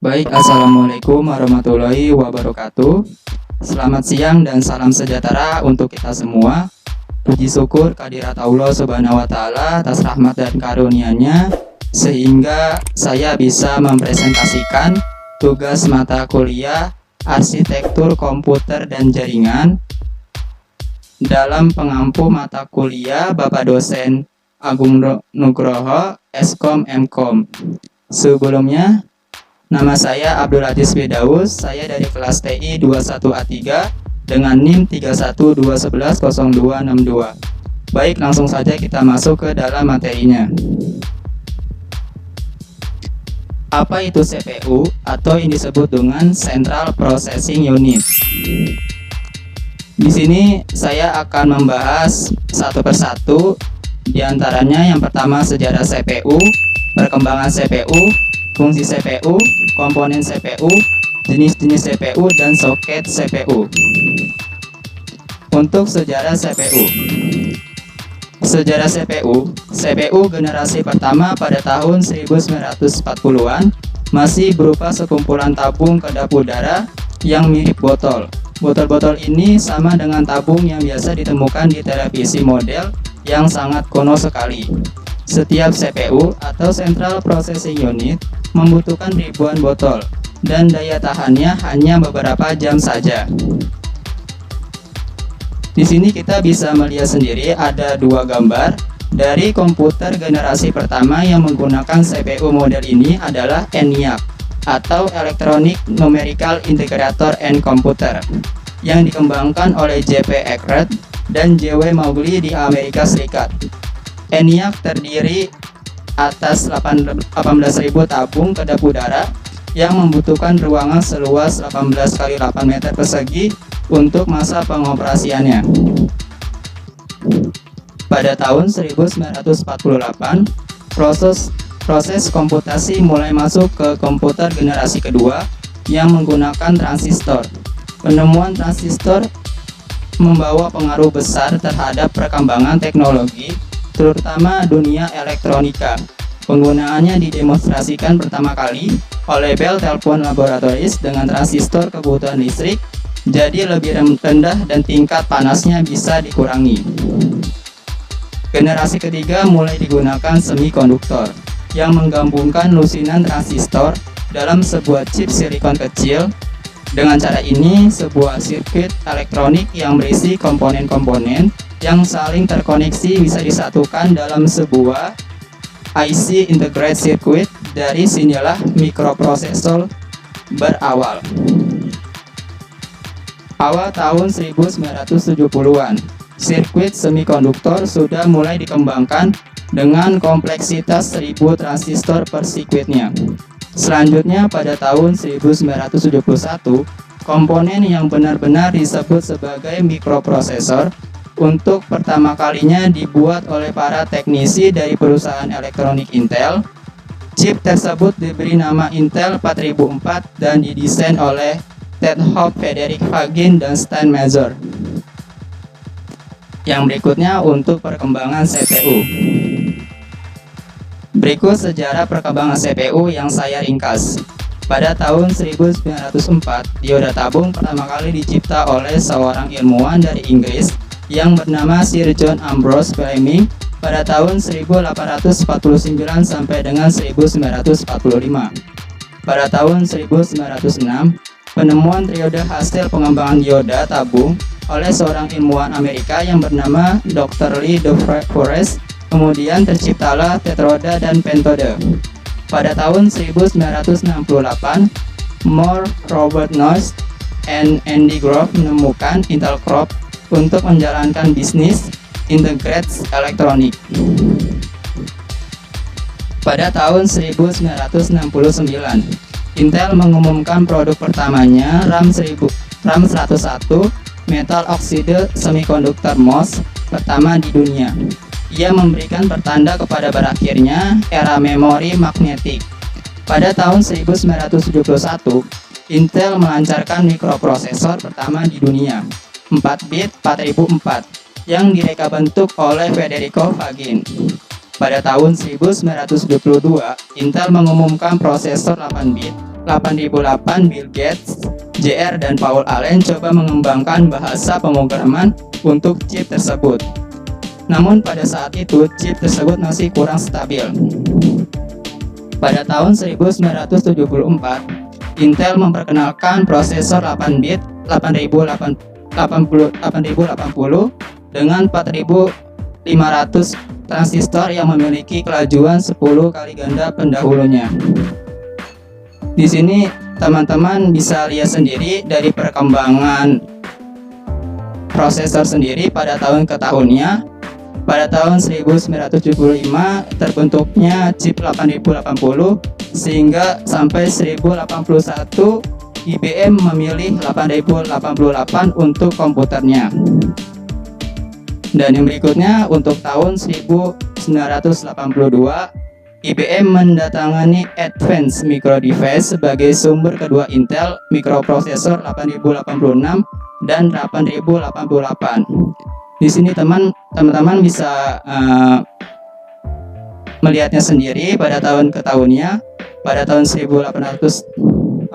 Baik, assalamualaikum warahmatullahi wabarakatuh. Selamat siang dan salam sejahtera untuk kita semua. Puji syukur kehadirat Allah Subhanahu wa Ta'ala atas rahmat dan karunia-Nya sehingga saya bisa mempresentasikan tugas mata kuliah Arsitektur Komputer dan Jaringan dalam pengampu mata kuliah Bapak Dosen Agung Nugroho, Eskom M.Com. Sebelumnya, nama saya Abdul Aziz Firdaus, saya dari kelas TI 21A3 dengan NIM 3121106262. Baik, langsung saja kita masuk ke dalam materinya. Apa itu CPU atau yang disebut dengan Central Processing Unit? Di sini saya akan membahas satu persatu, di antaranya yang pertama sejarah CPU, perkembangan CPU, fungsi CPU, komponen CPU, jenis-jenis CPU, dan soket CPU. Untuk sejarah CPU. Sejarah CPU generasi pertama pada tahun 1940-an masih berupa sekumpulan tabung kedap udara yang mirip botol. Botol-botol ini sama dengan tabung yang biasa ditemukan di televisi model yang sangat kuno sekali. Setiap CPU atau Central Processing Unit membutuhkan ribuan botol dan daya tahannya hanya beberapa jam saja. Di sini kita bisa melihat sendiri ada dua gambar dari komputer generasi pertama yang menggunakan CPU model ini adalah ENIAC atau Electronic Numerical Integrator and Computer yang dikembangkan oleh J.P. Eckert dan J.W. Mauchly di Amerika Serikat. ENIAC terdiri atas 18.000 tabung kedap udara yang membutuhkan ruangan seluas 18 x 8 meter persegi untuk masa pengoperasiannya. Pada tahun 1948, proses komputasi mulai masuk ke komputer generasi kedua yang menggunakan transistor. Penemuan transistor membawa pengaruh besar terhadap perkembangan teknologi, terutama dunia elektronika. Penggunaannya didemonstrasikan pertama kali oleh Bell Telephone Laboratories dengan transistor kebutuhan listrik jadi lebih rendah dan tingkat panasnya bisa dikurangi. Generasi ketiga mulai digunakan semikonduktor yang menggabungkan lusinan transistor dalam sebuah chip silikon kecil. Dengan cara ini, sebuah sirkuit elektronik yang berisi komponen-komponen yang saling terkoneksi bisa disatukan dalam sebuah IC Integrated Circuit. Dari sinilah mikroprosesor berawal. Awal tahun 1970-an, sirkuit semikonduktor sudah mulai dikembangkan dengan kompleksitas 1000 transistor per sirkuitnya. Selanjutnya pada tahun 1971, komponen yang benar-benar disebut sebagai mikroprosesor untuk pertama kalinya dibuat oleh para teknisi dari perusahaan elektronik Intel. Chip tersebut diberi nama Intel 4004 dan didesain oleh Ted Hope, Frederick Fagin, dan Stan Mazur. Yang berikutnya untuk perkembangan CPU. Berikut sejarah perkembangan CPU yang saya ringkas. Pada tahun 1904, dioda tabung pertama kali dicipta oleh seorang ilmuwan dari Inggris yang bernama Sir John Ambrose Fleming pada tahun 1849 sampai dengan 1945. Pada tahun 1906, penemuan trioda hasil pengembangan dioda tabung oleh seorang ilmuwan Amerika yang bernama Dr. Lee de Forest. Kemudian terciptalah tetroda dan pentoda. Pada tahun 1968, Moore, Robert Noyce, and Andy Grove menemukan interrupt untuk menjalankan bisnis integrated elektronik. Pada tahun 1969, Intel mengumumkan produk pertamanya RAM 101 metal oxide semiconductor MOS pertama di dunia. Ia memberikan pertanda kepada berakhirnya era memori magnetik. Pada tahun 1971, Intel melancarkan mikroprosesor pertama di dunia, 4 bit 4004, yang direka bentuk oleh Federico Faggin. Pada tahun 1972, Intel mengumumkan prosesor 8 bit 8008. Bill Gates, JR, dan Paul Allen coba mengembangkan bahasa pemrograman untuk chip tersebut. Namun pada saat itu chip tersebut masih kurang stabil. Pada tahun 1974, Intel memperkenalkan prosesor 8 bit 8080 dengan 4500 transistor yang memiliki kelajuan 10 kali ganda pendahulunya. Di sini teman-teman bisa lihat sendiri dari perkembangan prosesor sendiri pada tahun ke tahunnya. Pada tahun 1975 terbentuknya chip 8080, sehingga sampai 1081 IBM memilih 8088 untuk komputernya. Dan yang berikutnya untuk tahun 1982, IBM mendatangani Advanced Micro Device sebagai sumber kedua Intel mikroprosesor 8086 dan 8088. Di sini teman-teman bisa melihatnya sendiri pada tahun ke tahunnya. Pada tahun 1882,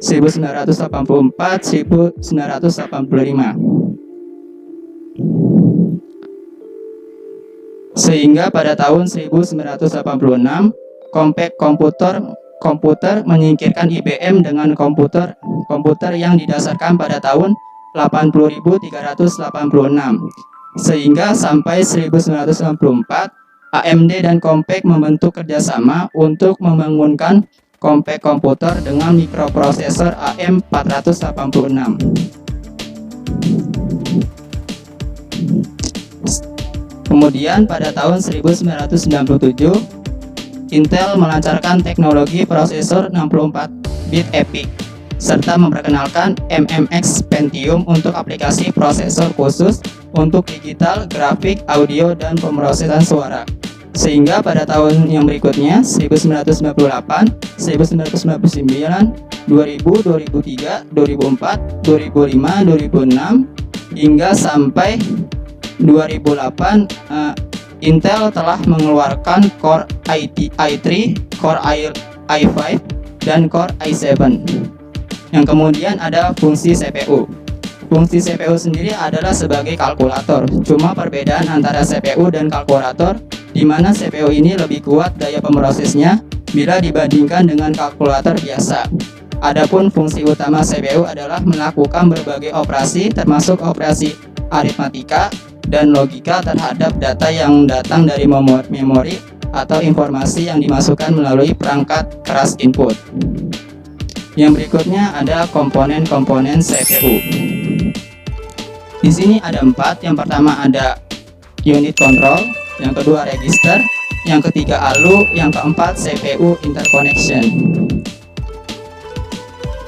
1984, 1985. Sehingga pada tahun 1986, Compaq komputer menyingkirkan IBM dengan komputer yang didasarkan pada tahun 80.386. Sehingga sampai 1994, AMD dan Compaq membentuk kerjasama untuk membangunkan Compaq komputer dengan mikroprosesor AM486. Kemudian pada tahun 1997, Intel melancarkan teknologi prosesor 64 bit EPYC serta memperkenalkan MMX Pentium untuk aplikasi prosesor khusus untuk digital, grafik, audio, dan pemrosesan suara. Sehingga pada tahun yang berikutnya, 1998, 1999, 2000, 2003, 2004, 2005, 2006, hingga sampai 2008, Intel telah mengeluarkan Core i3, Core i5, dan Core i7. Yang kemudian ada fungsi CPU. Fungsi CPU sendiri adalah sebagai kalkulator. Cuma perbedaan antara CPU dan kalkulator, di mana CPU ini lebih kuat daya pemrosesnya bila dibandingkan dengan kalkulator biasa. Adapun fungsi utama CPU adalah melakukan berbagai operasi, termasuk operasi aritmatika dan logika terhadap data yang datang dari memori atau informasi yang dimasukkan melalui perangkat keras input. Yang berikutnya ada komponen-komponen CPU. Di sini ada 4. Yang pertama ada unit control, yang kedua register, yang ketiga ALU, yang keempat CPU interconnection.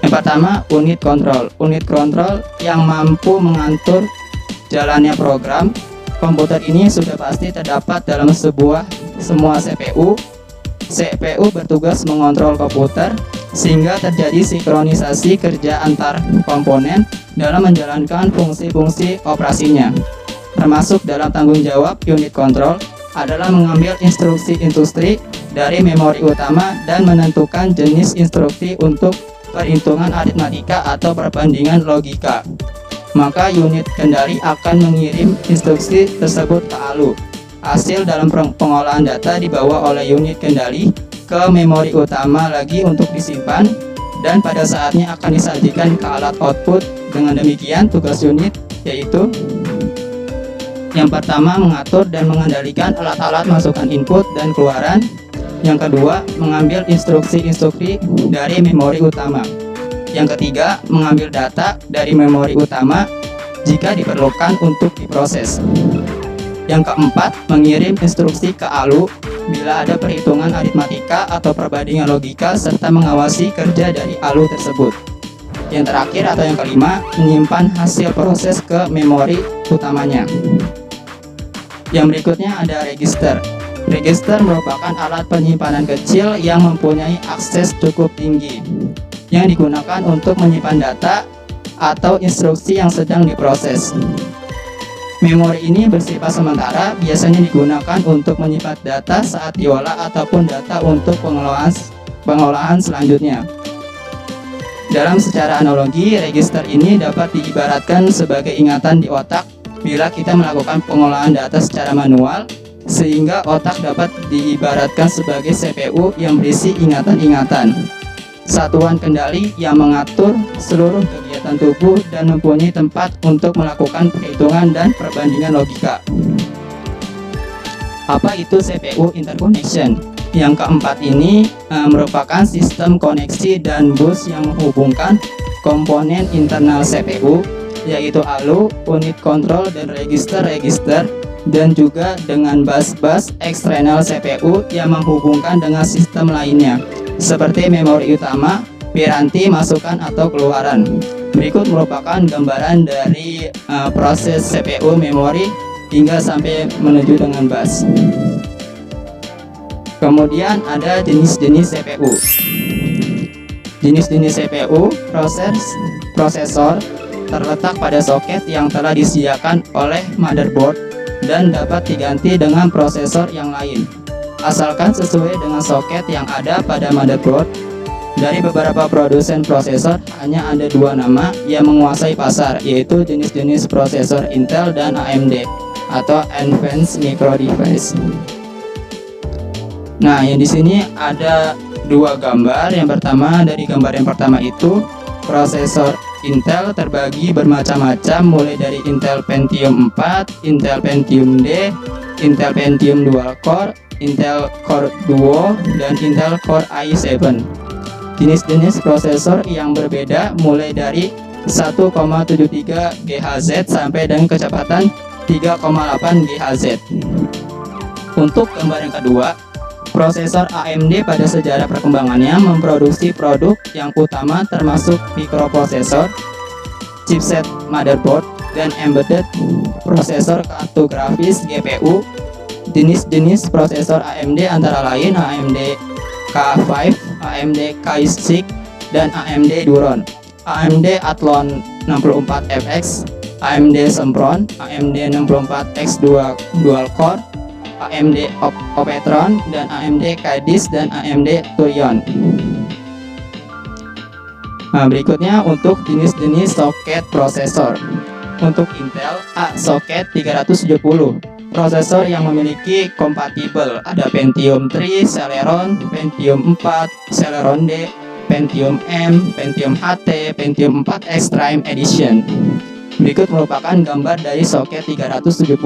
Yang pertama unit control. Unit control yang mampu mengatur jalannya program. Komputer ini sudah pasti terdapat dalam semua CPU. CPU bertugas mengontrol komputer sehingga terjadi sinkronisasi kerja antar komponen dalam menjalankan fungsi-fungsi operasinya. Termasuk dalam tanggung jawab unit control adalah mengambil instruksi dari memori utama dan menentukan jenis instruksi untuk perhitungan aritmatika atau perbandingan logika. Maka unit kendali akan mengirim instruksi tersebut ke ALU. Hasil dalam pengolahan data dibawa oleh unit kendali ke memori utama lagi untuk disimpan, dan pada saatnya akan disajikan ke alat output. Dengan demikian tugas unit yaitu yang pertama mengatur dan mengendalikan alat-alat masukan input dan keluaran. Yang kedua mengambil instruksi-instruksi dari memori utama. Yang ketiga mengambil data dari memori utama. jika diperlukan untuk diproses. Yang keempat, mengirim instruksi ke ALU bila ada perhitungan aritmatika atau perbandingan logika serta mengawasi kerja dari ALU tersebut. Yang terakhir atau yang kelima, menyimpan hasil proses ke memori utamanya. Yang berikutnya ada register. Register merupakan alat penyimpanan kecil yang mempunyai akses cukup tinggi, yang digunakan untuk menyimpan data atau instruksi yang sedang diproses. Memori ini bersifat sementara, biasanya digunakan untuk menyimpan data saat diolah ataupun data untuk pengolahan selanjutnya. Dalam secara analogi, register ini dapat diibaratkan sebagai ingatan di otak bila kita melakukan pengolahan data secara manual, sehingga otak dapat diibaratkan sebagai CPU yang berisi ingatan-ingatan, satuan kendali yang mengatur seluruh kegiatan tubuh dan mempunyai tempat untuk melakukan perhitungan dan perbandingan logika. Apa itu CPU interconnection? Yang keempat ini merupakan sistem koneksi dan bus yang menghubungkan komponen internal CPU, yaitu ALU, unit kontrol, dan register-register, dan juga dengan bus-bus eksternal CPU yang menghubungkan dengan sistem lainnya, seperti memori utama, piranti, masukan atau keluaran. Berikut merupakan gambaran dari proses CPU memori hingga sampai menuju dengan bus. Kemudian ada jenis-jenis CPU. Jenis-jenis CPU, prosesor terletak pada soket yang telah disediakan oleh motherboard dan dapat diganti dengan prosesor yang lain, asalkan sesuai dengan soket yang ada pada motherboard. Dari beberapa produsen prosesor, hanya ada dua nama yang menguasai pasar, yaitu jenis-jenis prosesor Intel dan AMD atau Advanced Micro Device. Nah, yang di sini ada dua gambar. Yang pertama, dari gambar yang pertama itu prosesor Intel terbagi bermacam-macam, mulai dari Intel Pentium 4, Intel Pentium D, Intel Pentium Dual Core, Intel Core Duo, dan Intel Core i7. Jenis-jenis prosesor yang berbeda mulai dari 1,73 GHz sampai dengan kecepatan 3,8 GHz. Untuk gambar yang kedua, prosesor AMD pada sejarah perkembangannya memproduksi produk yang utama termasuk mikroprosesor, chipset motherboard, dan embedded prosesor kartu grafis GPU. Jenis-jenis prosesor AMD antara lain AMD K5, AMD K6, dan AMD Duron, AMD Athlon 64FX, AMD Sempron, AMD 64X Dual Core, AMD Optron, dan AMD Cadis, dan AMD Turion. Nah, berikutnya untuk jenis-jenis soket prosesor. Untuk Intel, soket 370, prosesor yang memiliki kompatibel, ada Pentium 3, Celeron, Pentium 4, Celeron D, Pentium M, Pentium HT, Pentium 4 Extreme Edition. Berikut merupakan gambar dari soket 370.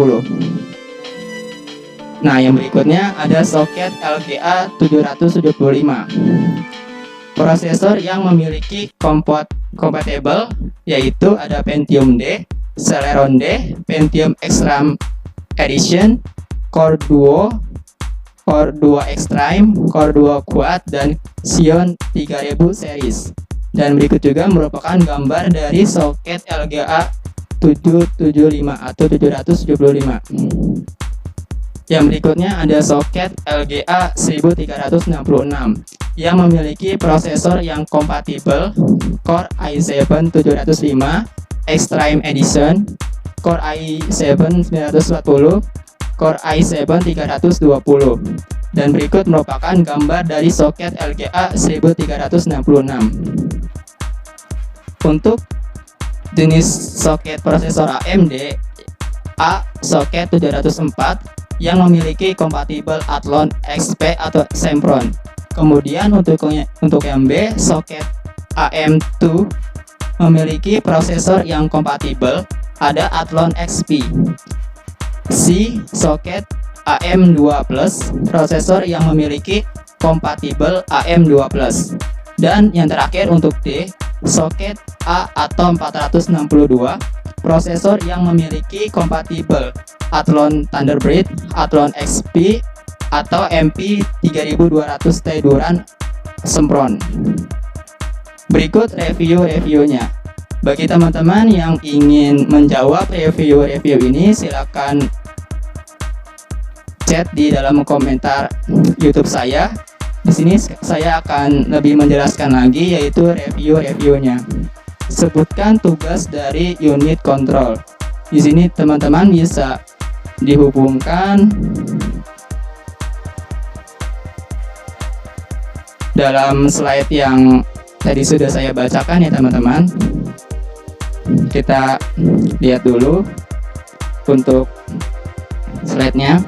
Nah, yang berikutnya ada soket LGA 775. Prosesor yang memiliki kompatibel yaitu ada Pentium D, Celeron D, Pentium Extreme Edition, Core Duo, Core Duo Extreme, Core Duo Quad, dan Xeon 3000 series. Dan berikut juga merupakan gambar dari soket LGA 775 atau 775. Yang berikutnya ada soket LGA 1366 yang memiliki prosesor yang kompatibel, Core i7 705 Extreme Edition, Core i7 940, Core i7 320. Dan berikut merupakan gambar dari soket LGA 1366. Untuk jenis soket prosesor AMD, soket 704 yang memiliki kompatibel Athlon XP atau Sempron. Kemudian untuk yang B, soket AM2 memiliki prosesor yang kompatibel, ada Athlon XP. C, soket AM2+, prosesor yang memiliki kompatibel AM2+. Dan yang terakhir untuk D, soket A atau 462 prosesor yang memiliki kompatibel Athlon Thunderbird, Athlon XP, atau MP3200T Duran Sempron. Berikut reviewnya. Bagi teman-teman yang ingin menjawab review ini, silakan chat di dalam komentar YouTube saya. Di sini saya akan lebih menjelaskan lagi, yaitu reviewnya. Sebutkan tugas dari unit control. Di sini teman-teman bisa dihubungkan dalam slide yang tadi sudah saya bacakan ya teman-teman. Kita lihat dulu untuk slide-nya.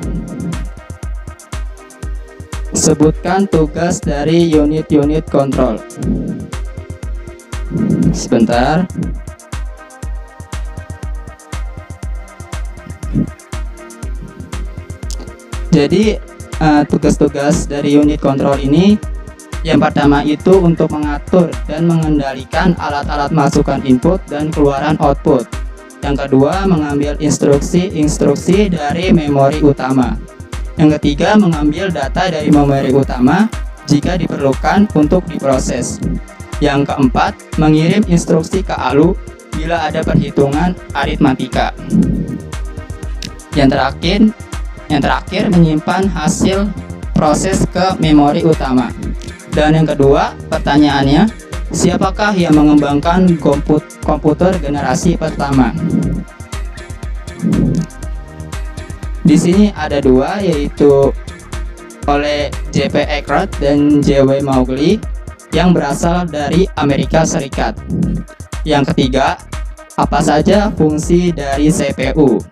Sebutkan tugas dari unit control. Sebentar. Jadi tugas-tugas dari unit control ini, yang pertama itu untuk mengatur dan mengendalikan alat-alat masukan input dan keluaran output. Yang kedua, mengambil instruksi dari memori utama. Yang ketiga, mengambil data dari memori utama jika diperlukan untuk diproses. Yang keempat, mengirim instruksi ke ALU bila ada perhitungan aritmatika. Yang terakhir menyimpan hasil proses ke memori utama. Dan yang kedua, pertanyaannya, siapakah yang mengembangkan komputer generasi pertama? Di sini ada dua, yaitu oleh J.P. Eckert dan J.W. Mauchly yang berasal dari Amerika Serikat. Yang ketiga, apa saja fungsi dari CPU?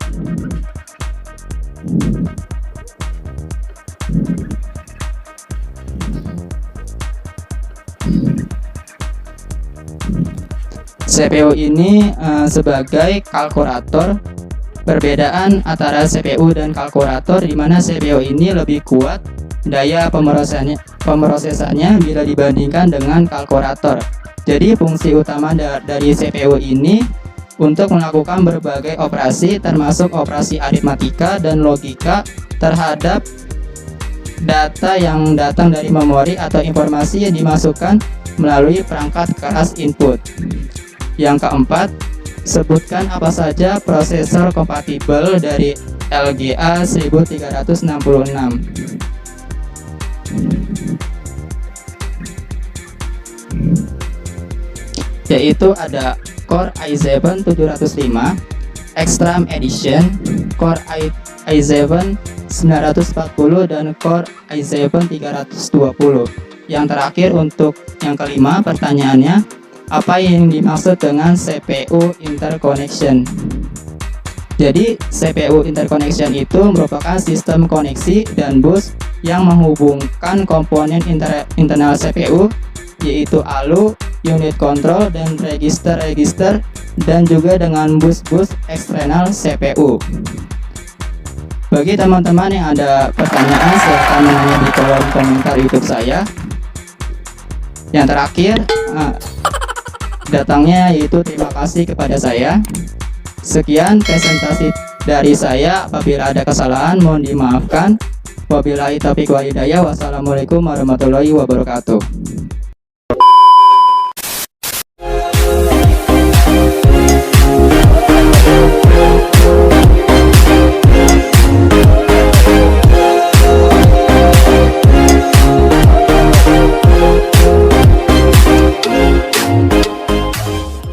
CPU ini sebagai kalkulator. Perbedaan antara CPU dan kalkulator, di mana CPU ini lebih kuat daya pemrosesannya bila dibandingkan dengan kalkulator. Jadi fungsi utama dari CPU ini untuk melakukan berbagai operasi, termasuk operasi aritmatika dan logika terhadap data yang datang dari memori atau informasi yang dimasukkan melalui perangkat keras input. Yang keempat, sebutkan apa saja prosesor kompatibel dari LGA 1366. Yaitu ada Core i7 705 Extreme Edition, Core i7 940, dan Core i7 320. Yang terakhir untuk yang kelima, pertanyaannya, apa yang dimaksud dengan CPU interconnection? Jadi CPU interconnection itu merupakan sistem koneksi dan bus yang menghubungkan komponen internal CPU, yaitu ALU, unit control, dan register-register, dan juga dengan bus-bus eksternal CPU. Bagi teman-teman yang ada pertanyaan, silahkan menanya di kolom komentar YouTube saya. Yang terakhir, datangnya yaitu terima kasih kepada saya. Sekian presentasi dari saya. Apabila ada kesalahan mohon dimaafkan. Wabillahi taufiq wal hidayah. Wassalamualaikum warahmatullahi wabarakatuh.